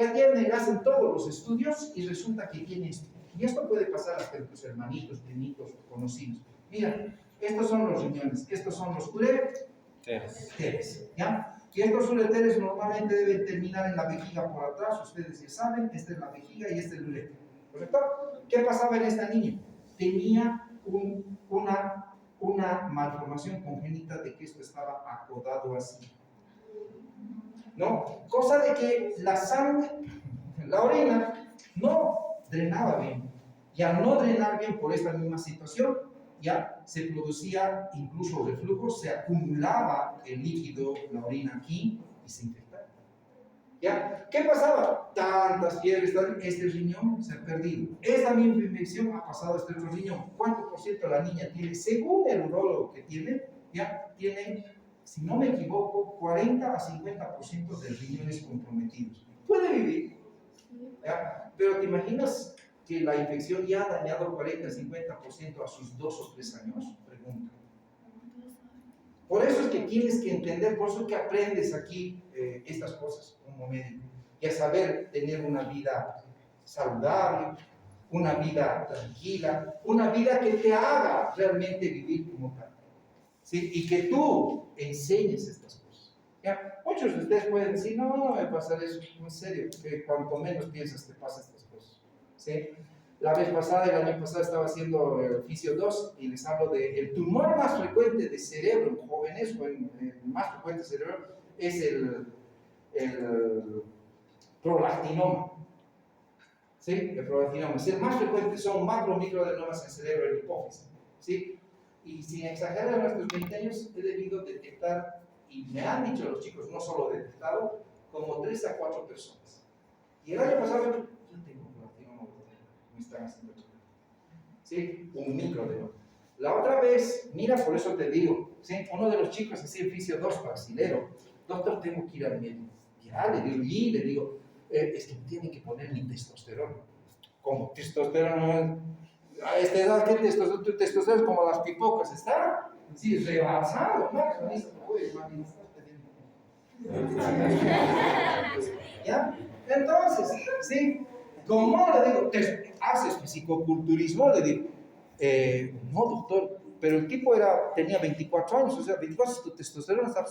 atienden, hacen todos los estudios y resulta que tiene esto. Y esto puede pasar hasta en tus hermanitos, primitos, conocidos. Mira, estos son los riñones, estos son los ureteres, ¿ya? Y estos ureteres normalmente deben terminar en la vejiga por atrás, ustedes ya saben, esta es la vejiga y este es el ureter, ¿correcto? ¿Qué pasaba en esta niña? Tenía una malformación congénita de que esto estaba acodado así, ¿no? Cosa de que la sangre, la orina, no drenaba bien, y al no drenar bien por esta misma situación, ya se producía incluso reflujo, se acumulaba el líquido, la orina aquí y se infectaba. ¿Ya? ¿Qué pasaba? Tantas fiebres, este riñón se ha perdido. Esta misma infección ha pasado a este otro riñón. ¿Cuánto por ciento la niña tiene? Según el urólogo que tiene, ya tiene, si no me equivoco, 40 a 50% de riñones comprometidos. Puede vivir, ¿ya? Pero ¿te imaginas que la infección ya ha dañado 40-50% a sus 2 o 3 años? Pregunta. Por eso es que tienes que entender, por eso es que aprendes aquí estas cosas como médico, y a saber tener una vida saludable, una vida tranquila, una vida que te haga realmente vivir como tal. ¿Sí? Y que tú enseñes estas cosas. ¿Ya? Muchos de ustedes pueden decir, no, no me pasará eso, en serio, que cuanto menos piensas te pasan estas cosas. ¿Sí? La vez pasada, el año pasado, estaba haciendo el oficio 2 y les hablo del tumor más frecuente de cerebro en jóvenes, o el más frecuente de cerebro, es el prolactinoma. ¿Sí? El prolactinoma es el más frecuente, son macro microadenomas en el cerebro, en la hipófisis. ¿Sí? Y sin exagerar, en nuestros 20 años he debido detectar, y me han dicho los chicos, no solo detectado, como 3 a 4 personas. Y el año pasado, yo tengo prolactinoma, me están haciendo esto. ¿Sí? Un microadenoma. La otra vez, mira, por eso te digo, ¿sí? Uno de los chicos hacía oficio 2 brasilero, doctor, tengo que ir al médico. Ya, le digo, es que me tienen que poner mi testosterona. ¿Cómo? Testosterona. A esta edad, ¿qué testosterona? Como las pipocas, ¿está? Sí, rebasado, ¿no? ¿Ya? Entonces, ¿sí? Como le digo, haces psicoculturismo, le digo, no, doctor, pero el tipo tenía 24 años, o sea, 24, tu testosterona está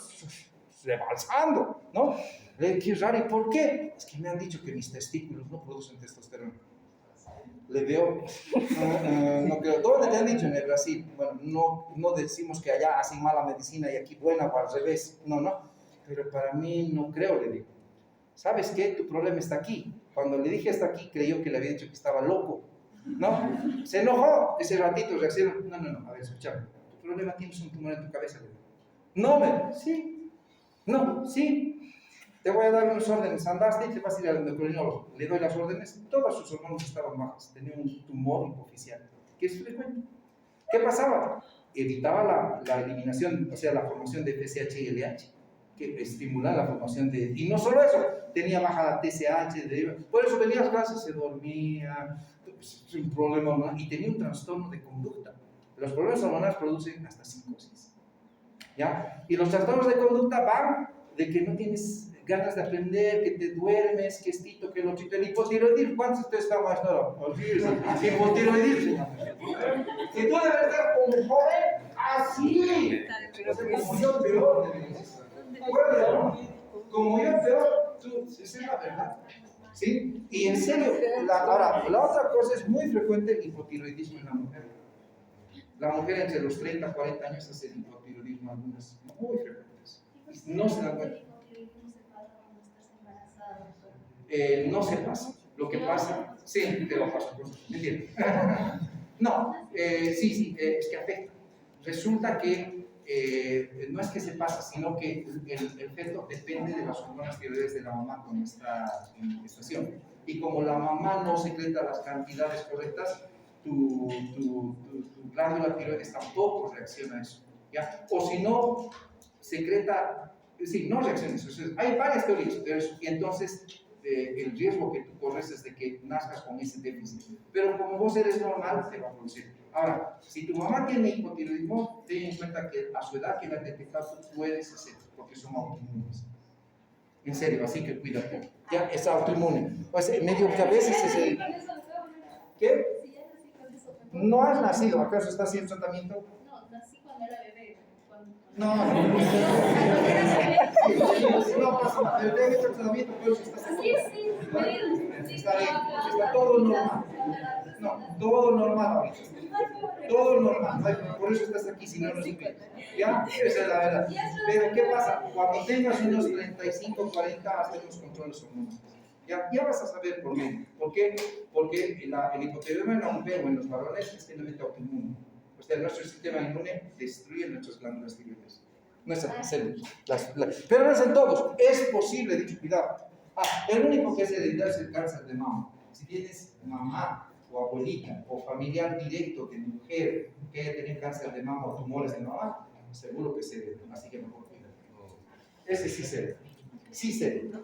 rebalsando, ¿no? Le dije, qué raro, ¿y por qué? Es que me han dicho que mis testículos no producen testosterona. Le veo, no creo, ¿dónde te han dicho? En el Brasil. Bueno, no decimos que allá hacen mala medicina y aquí buena o al revés, no, pero para mí no creo, le digo. ¿Sabes qué? Tu problema está aquí. Cuando le dije hasta aquí, creyó que le había dicho que estaba loco, ¿no? Se enojó, ese ratito reaccionó, no, a ver, escúchame, tu problema tienes un tumor en tu cabeza, le digo. No, sí, no, sí. Te voy a dar unas órdenes, andaste y te vas a ir al endocrinólogo. Le doy las órdenes, todas sus hormonas estaban bajas, tenía un tumor hipoficial, que es frecuente. ¿Qué pasaba? Evitaba la eliminación, o sea, la formación de TSH y LH, que estimulan la formación de... Y no solo eso, tenía baja TSH, por eso venía a las clases, se dormía, un problema hormonal, y tenía un trastorno de conducta. Los problemas hormonales producen hasta psicosis, ¿ya? Y los trastornos de conducta van de que no tienes ganas de aprender, que te duermes, que estito, que lo chito, el hipotiroidismo. ¿Cuántos de ustedes están maestro? Hipotiroidismo. Si tú debes estar como joven, así. Como yo peor, como yo peor, esa es la verdad. ¿Sí? Y en serio, ahora, la otra cosa es muy frecuente el hipotiroidismo en la mujer. La mujer entre los 30 y 40 años hace el hipotiroidismo, algunas muy frecuentes. No se dan cuenta. No se pasa. Lo que pasa, sí, te lo paso, ¿entiendes? No, sí, es que afecta. Resulta que no es que se pasa, sino que el feto depende de las hormonas tiroides de la mamá cuando está en gestación. Y como la mamá no secreta las cantidades correctas, tu glándula tiroides tampoco reacciona a eso, ¿ya? O si no, secreta, sí, no reacciona a eso. Hay varias teorías, y entonces el riesgo que tú corres es de que nazcas con ese déficit. Pero como vos eres normal, te va a producir. Ahora, si tu mamá tiene hipotiroidismo, ten en cuenta que a su edad que la detectado tú puedes hacer, porque son autoinmunes. En serio, así que cuídate. Ya es autoinmune. Pues medio que a veces es el... ¿Qué? ¿No has nacido? ¿Acaso estás haciendo tratamiento? No, nací cuando era bebé. No pasa nada. El bebé está tratamiento, pero si estás... Sí. Está bien, está todo normal. No, todo normal ahorita. Todo normal. Por eso estás aquí, si no, no sirve. ¿Ya? Esa es la verdad. Pero ¿qué pasa? Cuando tengas unos 35, 40, hacemos controles hormonales. Ya vas a saber por qué. ¿Por qué? Porque el hipotiroidismo en la mujer o en los varones es plenamente autoinmune. O sea, nuestro sistema inmune destruye nuestras glándulas tiroides. Nuestras células. Pero no es en todos. Es posible, dicho cuidado. El único que es hereditario es el cáncer de mama. Si tienes mamá o abuelita o familiar directo de mujer que haya tenido cáncer de mama o tumores de mama, seguro que se hereda. Así que mejor cuidado. Ese sí se hereda. Sí se hereda.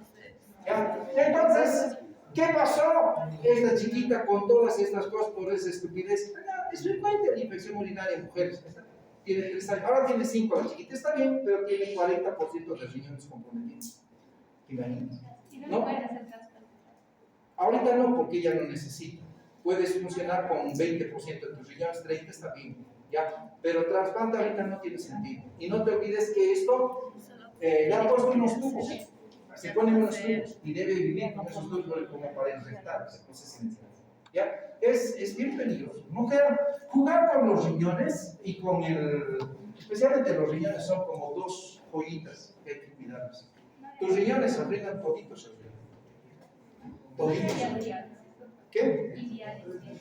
¿Ya? Entonces, ¿qué pasó? Esta chiquita con todas estas cosas por esa estupidez. Es frecuente la infección urinaria en mujeres. Tiene 3 años. Ahora tiene 5. La chiquita está bien, pero tiene 40% de riñones comprometidos. ¿Te imaginas? ¿Y no le pueden hacer trasplante? Ahorita no, porque ella no necesita. puedes funcionar con un 20% de tus riñones, 30 está bien, ¿ya? Pero trasplante ahorita no tiene sentido. Y no te olvides que esto ya han puesto unos tubos, se ponen unos tubos y debe vivir con esos tubos como para infectar, ¿ya? Es bien peligroso. Jugar con los riñones y con especialmente los riñones son como dos joyitas que hay que cuidarlos. Tus riñones se arreglan toditos, toditos. ¿Qué?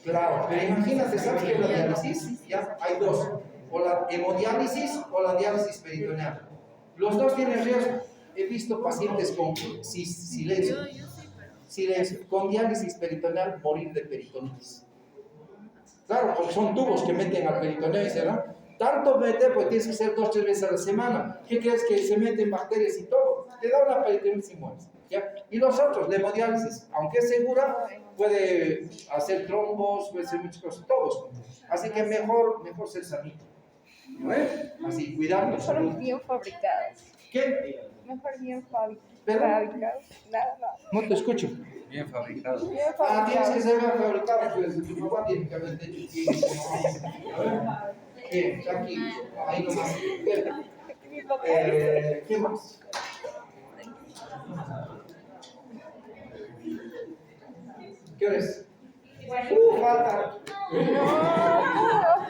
Claro, pero imagínate, ¿sabes qué es la diálisis? Ya hay dos, o la hemodiálisis o la diálisis peritoneal. Los dos tienen riesgo. He visto pacientes con silencio, con diálisis peritoneal morir de peritonitis. Claro, porque son tubos que meten al peritoneo y se ¿no? Tanto meter, pues tienes que hacer 2 o 3 veces a la semana. ¿Qué crees que se meten bacterias y todo? Te da una peritonitis y mueres. ¿Ya? Y los otros, la hemodiálisis, aunque es segura, puede hacer trombos, puede hacer muchas cosas, todos. Así que mejor ser sanito. ¿No es? Así, cuidarnos. Mejor bien fabricados. ¿Qué? Mejor bien fabricados. Nada más. No te escucho. Bien fabricado. Bien Tienes que fabricados. ser fabricado, pues tu papá tiene que haber hecho bien, aquí, ahí nomás. ¿Qué más? ¿Qué hora es? Falta. No,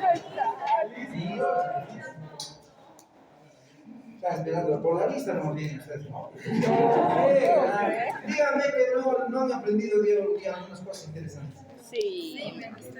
falta. Está esperando por la lista, no tiene usted. No. No, Dígame que no han aprendido día a día algunas cosas interesantes. Sí. me han visto